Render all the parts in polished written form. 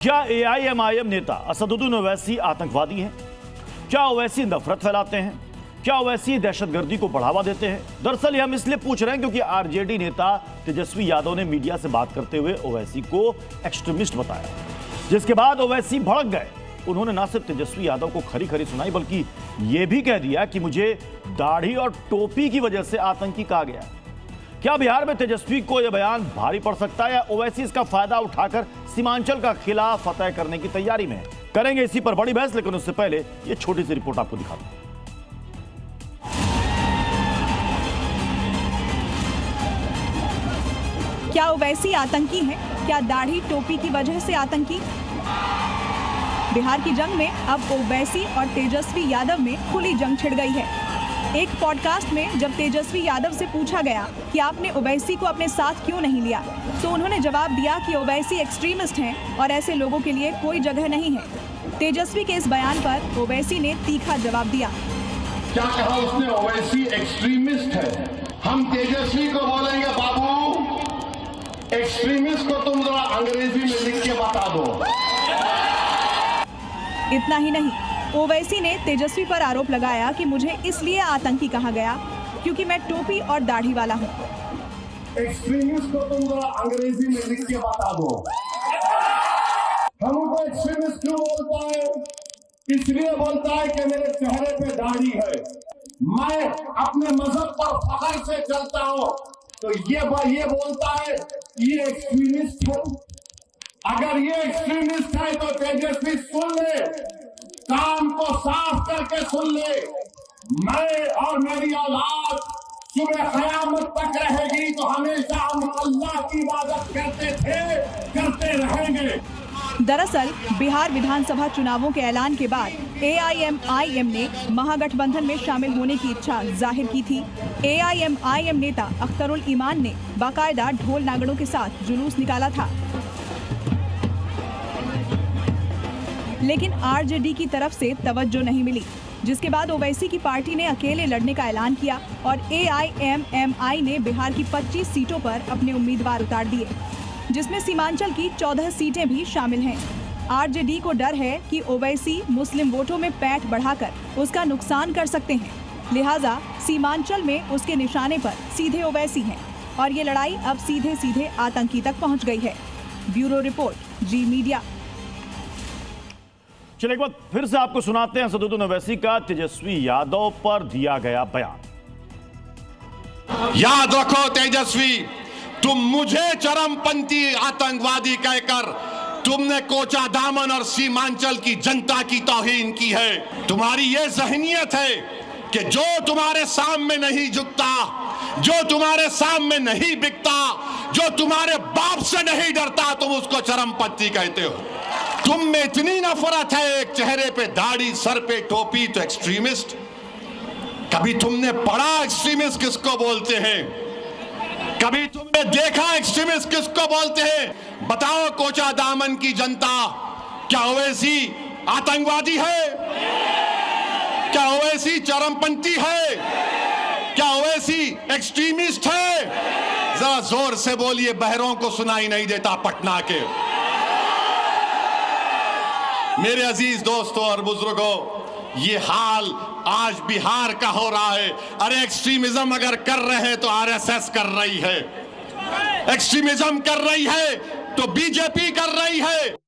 क्या एआईएमआईएम नेता असदुद्दीन ओवैसी आतंकवादी हैं? क्या ओवैसी नफरत फैलाते हैं? क्या ओवैसी दहशतगर्दी को बढ़ावा देते हैं? दरअसल ये हम इसलिए पूछ रहे हैं क्योंकि आरजेडी नेता तेजस्वी यादव ने मीडिया से बात करते हुए ओवैसी को एक्सट्रीमिस्ट बताया, जिसके बाद ओवैसी भड़क गए। उन्होंने न सिर्फ तेजस्वी यादव को खरी खरी सुनाई बल्कि यह भी कह दिया कि मुझे दाढ़ी और टोपी की वजह से आतंकी कहा गया। क्या बिहार में तेजस्वी को यह बयान भारी पड़ सकता है या ओवैसी इसका फायदा उठाकर सीमांचल का किला फतेह करने की तैयारी में है? करेंगे इसी पर बड़ी बहस, लेकिन उससे पहले यह छोटी सी रिपोर्ट आपको दिखाता हूं। क्या ओवैसी आतंकी हैं? क्या दाढ़ी टोपी की वजह से आतंकी? बिहार की जंग में अब ओवैसी और तेजस्वी यादव में खुली जंग छिड़ गई है। एक पॉडकास्ट में जब तेजस्वी यादव से पूछा गया कि आपने ओवैसी को अपने साथ क्यों नहीं लिया, तो उन्होंने जवाब दिया कि ओवैसी एक्सट्रीमिस्ट हैं और ऐसे लोगों के लिए कोई जगह नहीं है। तेजस्वी के इस बयान पर ओवैसी ने तीखा जवाब दिया। क्या कहा उसने? ओवैसी एक्सट्रीमिस्ट है। हम तेजस्वी को बोलेंगे बाबू एक्सट्रीमिस्ट को तुम जरा अंग्रेजी में लिख के बता दो। इतना ही नहीं, ओवैसी ने तेजस्वी पर आरोप लगाया कि मुझे इसलिए आतंकी कहा गया क्योंकि मैं टोपी और दाढ़ी वाला हूँ। एक्सट्रीमिस्ट को तुम जरा अंग्रेजी में लिख के बता दो। हमको एक्सट्रीमिस्ट क्यों बोलता है? इसलिए बोलता है कि मेरे चेहरे पे दाढ़ी है, मैं अपने मजहब पर फख्र से चलता हूँ, तो ये बोलता है ये एक्सट्रीमिस्ट है। अगर ये एक्सट्रीमिस्ट है तो तेजस्वी सुन ले, काम को साफ करके सुन ले। मैं और मेरी औलाद सुबह क़यामत तक रहेगी तो हमेशा हम अल्लाह की इबादत करते थे, करते रहेंगे। दरअसल बिहार विधानसभा चुनावों के ऐलान के बाद एआईएमआईएम ने महागठबंधन में शामिल होने की इच्छा जाहिर की थी। एआईएमआईएम नेता अख्तरुल ईमान ने बाकायदा ढोल नागड़ों के साथ जुलूस निकाला था, लेकिन आरजेडी की तरफ से तवज्जो नहीं मिली, जिसके बाद ओवैसी की पार्टी ने अकेले लड़ने का ऐलान किया और एआईएमएमआई ने बिहार की 25 सीटों पर अपने उम्मीदवार उतार दिए, जिसमें सीमांचल की 14 सीटें भी शामिल हैं। आरजेडी को डर है कि ओवैसी मुस्लिम वोटों में पैठ बढ़ाकर उसका नुकसान कर सकते हैं, लिहाजा सीमांचल में उसके निशाने पर सीधे ओवैसी हैं और ये लड़ाई अब सीधे सीधे आतंकी तक पहुंच गई है। ब्यूरो रिपोर्ट, जी मीडिया। चलिए एक बार फिर से आपको सुनाते हैं असदुद्दीन ओवैसी का तेजस्वी यादव पर दिया गया बयान। याद रखो तेजस्वी, तुम मुझे चरमपंथी आतंकवादी कहकर तुमने कोचा दामन और सीमांचल की जनता की तौहीन की है। तुम्हारी ये ज़हनियत है कि जो तुम्हारे सामने नहीं झुकता, जो तुम्हारे सामने नहीं बिकता, जो तुम्हारे बाप से नहीं डरता, तुम उसको चरमपंथी कहते हो। तुम में इतनी नफरत है, एक चेहरे पे दाढ़ी, सर पे टोपी तो एक्सट्रीमिस्ट। कभी तुमने पढ़ा एक्सट्रीमिस्ट किसको बोलते हैं? कभी तुमने देखा एक्सट्रीमिस्ट किसको बोलते हैं? बताओ कोचा दामन की जनता, क्या ओवैसी आतंकवादी है? क्या ओवैसी चरमपंथी है? क्या ओवैसी एक्सट्रीमिस्ट है? जरा जोर से बोलिए, बहरों को सुनाई नहीं देता पटना के। मेरे अजीज दोस्तों और बुजुर्गों, ये हाल आज बिहार का हो रहा है। अरे एक्सट्रीमिज्म अगर कर रहे हैं तो आरएसएस कर रही है, एक्सट्रीमिज्म कर रही है तो बीजेपी कर रही है।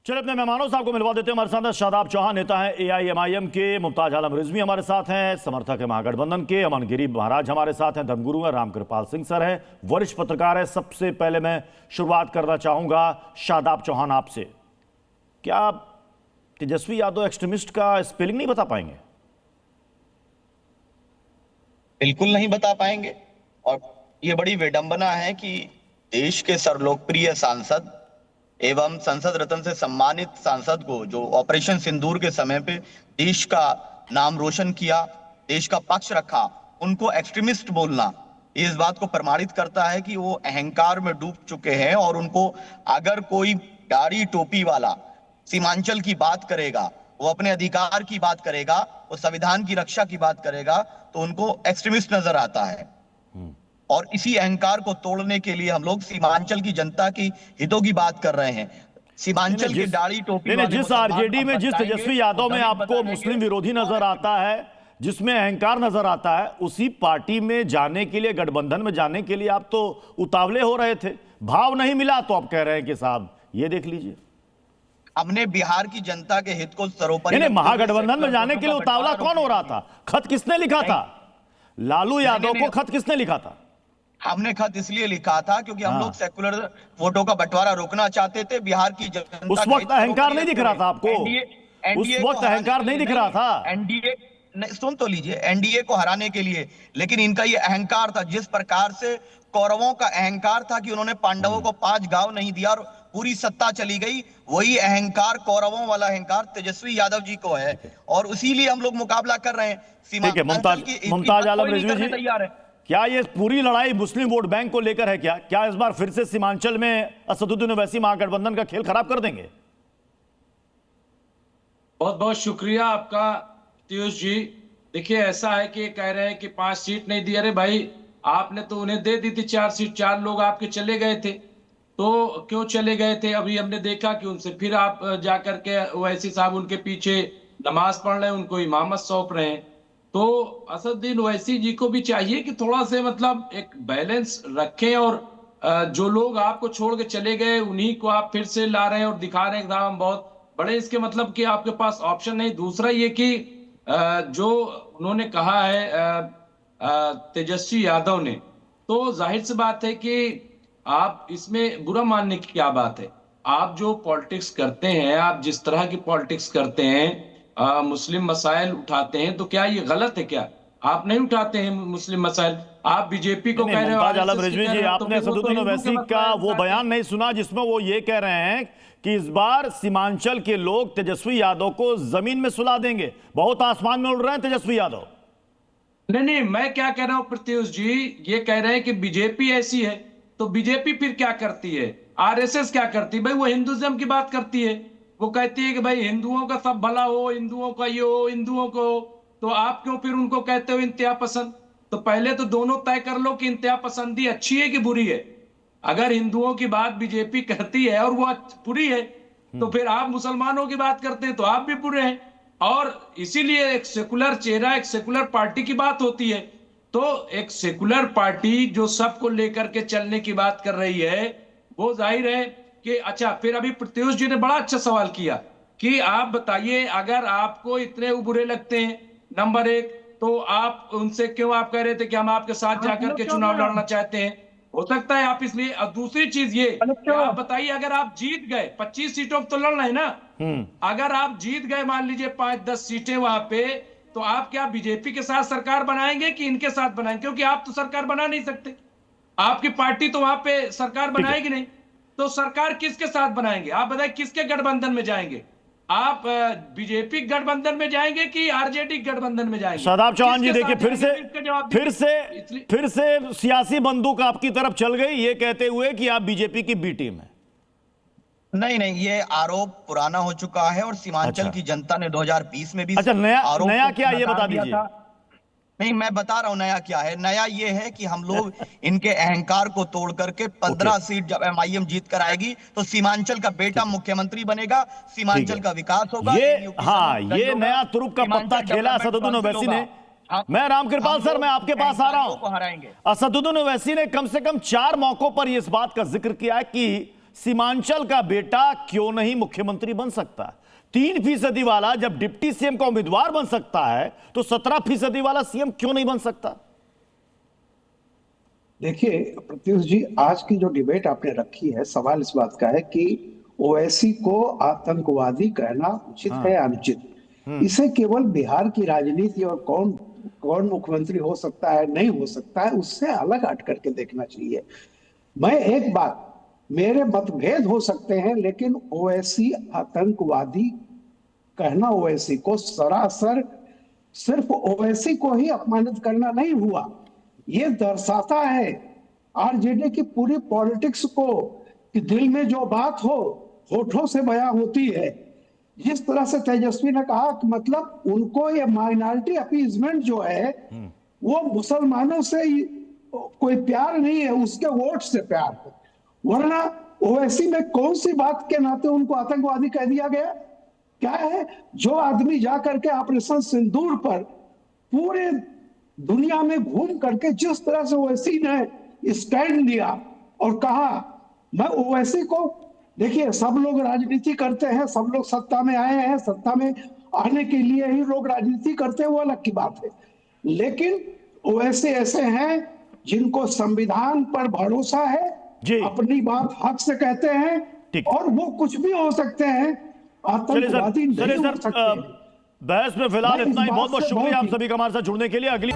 चलिए अपने मेहमानों से आपको मिलवा देते हैं। हमारे साथ शादाब चौहान, नेता हैं एआईएमआईएम के, मुमताज आलम रिजवी हमारे साथ हैं, समर्थक है महागठबंधन के, अमन गिरी महाराज हमारे साथ हैं, धर्मगुरु हैं, रामकृपाल सिंह सर हैं, वरिष्ठ पत्रकार है। सबसे पहले मैं शुरुआत करना चाहूंगा शादाब चौहान आपसे। क्या तेजस्वी यादव एक्सट्रीमिस्ट का स्पेलिंग नहीं बता पाएंगे? बिल्कुल नहीं बता पाएंगे, और ये बड़ी विडंबना है कि देश के सर्वलोकप्रिय सांसद एवं संसद रत्न से सम्मानित सांसद को, जो ऑपरेशन सिंदूर के समय पे देश का नाम रोशन किया, देश का पक्ष रखा, उनको एक्सट्रीमिस्ट बोलना इस बात को प्रमाणित करता है कि वो अहंकार में डूब चुके हैं। और उनको अगर कोई दाढ़ी टोपी वाला सीमांचल की बात करेगा, वो अपने अधिकार की बात करेगा, वो संविधान की रक्षा की बात करेगा, तो उनको एक्सट्रीमिस्ट नजर आता है। और इसी अहंकार को तोड़ने के लिए हम लोग सीमांचल की जनता की हितों की बात कर रहे हैं। सीमांचल की दाढ़ी टोपी वाले जिस आरजेडी में, जिस तेजस्वी यादव में आपको मुस्लिम विरोधी नजर आता है, जिसमें अहंकार नजर आता है, उसी पार्टी में जाने के लिए, गठबंधन में जाने के लिए आप तो उतावले हो रहे थे। भाव नहीं मिला तो आप कह रहे हैं कि साहब ये देख लीजिए। हमने बिहार की जनता के हित को सर्वोपरि। नहीं, महागठबंधन में जाने के लिए उतावला कौन हो रहा था? खत किसने लिखा था? लालू यादव को खत किसने लिखा था? हमने खत इसलिए लिखा था क्योंकि हम लोग सेकुलर वोटों का बंटवारा रोकना चाहते थे। बिहार की जनता उस वक्त अहंकार नहीं दिख रहा था आपको? उस वक्त अहंकार नहीं दिख रहा था? एनडीए सुन तो लीजिए, एनडीए को हराने के लिए। लेकिन इनका ये अहंकार था, जिस प्रकार से कौरवों का अहंकार था कि उन्होंने पांडवों को 5 गांव नहीं दिया और पूरी सत्ता चली गई, वही अहंकार, कौरवों वाला अहंकार तेजस्वी यादव जी को है, और इसीलिए हम लोग मुकाबला कर रहे हैं। ठीक है, मुमताज आलम रिजवी जी, तैयार है। क्या ये पूरी लड़ाई मुस्लिम वोट बैंक को लेकर है? क्या इस बार फिर से सीमांचल में असदुद्दीन ओवैसी महागठबंधन का खेल खराब कर देंगे? बहुत बहुत शुक्रिया आपका पीयूष जी। देखिए, ऐसा है कि कह रहे हैं कि 5 सीट नहीं दी। अरे भाई, आपने तो उन्हें दे दी थी 4 सीट। 4 लोग आपके चले गए थे, तो क्यों चले गए थे? अभी हमने देखा कि उनसे फिर आप जाकर के ओवैसी साहब उनके पीछे नमाज पढ़ रहे हैं, उनको इमामत सौंप रहे हैं। तो असदुद्दीन ओवैसी जी को भी चाहिए कि थोड़ा से मतलब एक बैलेंस रखें, और जो लोग आपको छोड़ के चले गए उन्हीं को आप फिर से ला रहे हैं और दिखा रहे हैं कि हम बहुत बड़े, इसके मतलब कि आपके पास ऑप्शन नहीं। दूसरा ये कि जो उन्होंने कहा है तेजस्वी यादव ने, तो जाहिर सी बात है कि आप इसमें बुरा मानने की क्या बात है? आप जो पॉलिटिक्स करते हैं, आप जिस तरह की पॉलिटिक्स करते हैं, मुस्लिम मसाइल उठाते हैं, तो क्या ये गलत है? क्या आप नहीं उठाते हैं मुस्लिम मसाइल? आप बीजेपी को कह रहे हो। मुमताज आलम रिजवी जी, आपने असदुद्दीन ओवैसी का वो बयान नहीं सुना जिसमें वो ये कह रहे हैं कि इस बार सीमांचल के लोग तेजस्वी यादव को जमीन में सुला देंगे। बहुत आसमान में उड़ रहे हैं तेजस्वी यादव। नहीं, मैं क्या कह रहा हूं प्रत्युष जी, ये कह रहे हैं कि बीजेपी ऐसी है, तो बीजेपी फिर क्या करती है? आरएसएस क्या करती है? भाई वो हिंदुइज्म की बात करती है, वो कहती है कि भाई हिंदुओं का सब भला हो, हिंदुओं का ये हो, हिंदुओं को हो। तो आप क्यों फिर उनको कहते हो इंतहा पसंद? तो पहले तो दोनों तय कर लो कि इंतहा पसंदी अच्छी है कि बुरी है। अगर हिंदुओं की बात बीजेपी कहती है और वो बुरी है, तो फिर आप मुसलमानों की बात करते हैं तो आप भी बुरे हैं। और इसीलिए एक सेकुलर चेहरा, एक सेकुलर पार्टी की बात होती है। तो एक सेकुलर पार्टी जो सबको लेकर के चलने की बात कर रही है, वो जाहिर है कि अच्छा। फिर अभी प्रत्युष जी ने बड़ा अच्छा सवाल किया कि आप बताइए, अगर आपको इतने बुरे लगते हैं नंबर 1, तो आप उनसे क्यों आप कह रहे थे कि हम आपके साथ जाकर के चुनाव लड़ना चाहते हैं? हो सकता है आप इसलिए। और दूसरी चीज ये, आप बताइए, अगर आप जीत गए 25 सीटों तो लड़ना है ना, अगर आप जीत गए मान लीजिए 5-10 सीटें वहां पे, तो आप क्या बीजेपी के साथ सरकार बनाएंगे कि इनके साथ बनाएंगे? क्योंकि आप तो सरकार बना नहीं सकते, आपकी पार्टी तो वहां पे सरकार बनाएगी नहीं। तो सरकार किसके साथ बनाएंगे? आप बताइए, किसके गठबंधन में जाएंगे? आप बीजेपी गठबंधन में जाएंगे कि आरजेडी गठबंधन में जाएंगे? शादाब चौहान जी, देखिए फिर से सियासी बंदूक आपकी तरफ चल गई, ये कहते हुए कि आप बीजेपी की बी टीम है। नहीं, ये आरोप पुराना हो चुका है और सीमांचल की जनता ने 2020 में भी नया क्या ये बता दीजिए। नहीं, मैं बता रहा हूं नया क्या है। नया ये है कि हम लोग इनके अहंकार को तोड़ करके 15 सीट जब एमआईएम जीत कर आएगी तो सीमांचल का बेटा मुख्यमंत्री बनेगा, सीमांचल का विकास होगा। ये नया तुरुप का पत्ता खेला असदुद्दीन ओवैसी ने। मैं रामकृपाल सर, मैं आपके पास आ रहा हूं। असदुद्दीन ओवैसी ने कम से कम 4 मौकों पर इस बात का जिक्र किया कि सीमांचल का बेटा क्यों नहीं मुख्यमंत्री बन सकता। 3% वाला जब डिप्टी सीएम का उम्मीदवार बन सकता है, तो 17% वाला सीएम क्यों नहीं बन सकता? देखिए प्रत्युष जी, आज की जो डिबेट आपने रखी है, सवाल इस बात का है कि ओवैसी को आतंकवादी कहना उचित है या अनुचित। इसे केवल बिहार की राजनीति और कौन मुख्यमंत्री हो सकता है, नहीं हो सकता है, उससे अलग हट करके देखना चाहिए। मैं एक बात, मेरे मतभेद हो सकते हैं, लेकिन ओवैसी आतंकवादी कहना ओवैसी को सरासर सिर्फ ओवैसी को ही अपमानित करना नहीं हुआ, ये दर्शाता है आरजेडी की पूरी पॉलिटिक्स को कि दिल में जो बात हो होठों से बयां होती है। जिस तरह से तेजस्वी ने कहा कि मतलब उनको ये माइनॉरिटी अपीजमेंट जो है वो मुसलमानों से कोई प्यार नहीं है, उसके वोट से प्यार है। वरना ओवैसी में कौन सी बात के नाते उनको आतंकवादी कह दिया गया? क्या है, जो आदमी जा करके ऑपरेशन सिंदूर पर पूरे दुनिया में घूम करके जिस तरह से ओवैसी ने स्टैंड लिया और कहा, मैं ओवैसी को, देखिए सब लोग राजनीति करते हैं, सब लोग सत्ता में आए हैं, सत्ता में आने के लिए ही लोग राजनीति करते हैं, वो अलग की बात है। लेकिन ओवैसी ऐसे हैं जिनको संविधान पर भरोसा है, अपनी बात हक से कहते हैं और वो कुछ भी हो सकते हैं, आतंकवादी नहीं हो सकते। बहस में फिलहाल इतना ही। बहुत बहुत शुक्रिया आप सभी का हमारे साथ जुड़ने के लिए। अगली